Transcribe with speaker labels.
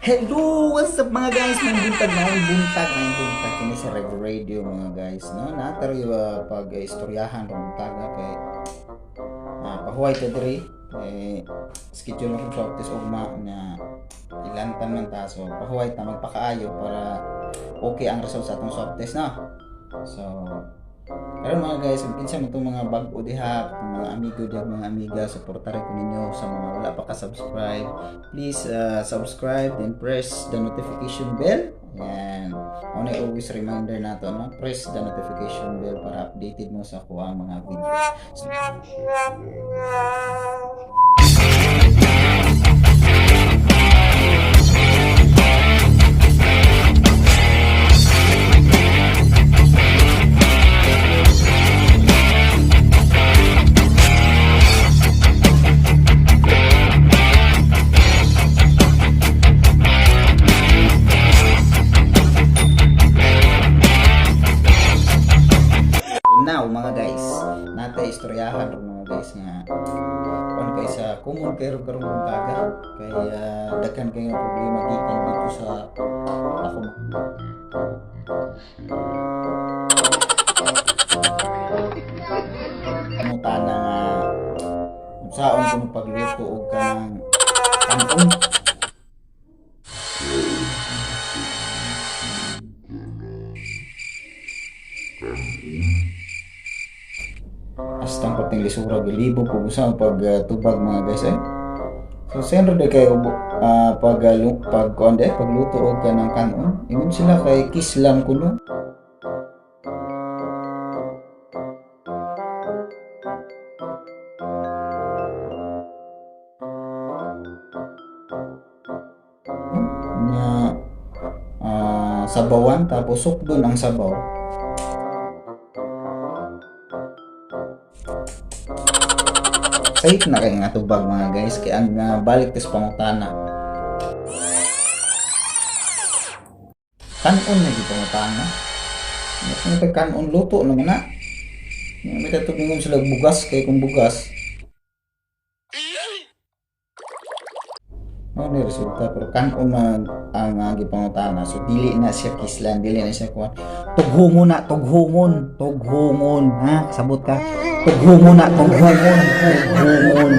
Speaker 1: Hello! What's up mga guys? May buntag kini sa Rev Radio mga guys, no? Nataro yung pag-istoryahan ng buntag na kay pahuway ta diri schedule ko sa office ugma na ilantan man ta, so pahuway ta magpakaayo para okay ang result sa atong swab test na. So karon mga guys, kung kinsa mo itong mga bag-o diha, itong mga amigo diha, mga amiga, supportare ko ninyo. Sa mga wala pa ka-subscribe, please subscribe and press the notification bell. Ayan. Una always reminder nato, no? Press the notification bell para updated mo sa kuha mga videos. So, now mga guys, natay istoryahan ro mga guys nga kon kay sa common kay ro karong buntaga kay daghan kay nga problema gikan dito sa ako. Mutana nga unsaon ko pagluto og kanang kanon. Astang pating lisura gilibo po sa pagtubag mga guys eh. So sendro de kay pagluto og kanang kanon, ingon sila kay kiss lang kuno. Na sabawan tapos sukdon ang sabaw. Safe na kayo nga tubag mga guys, kaya ang balik tis pangutana kanon na dito pangutana may kanon luto naman na may tatubingon sila bugas, kaya kung bugas may resulta, pero kanon na ang gipangutana, so dili na siya kislan, dili na siya kuhan tughungon na, tughungon ha, sabot ka tughungon na, tughungon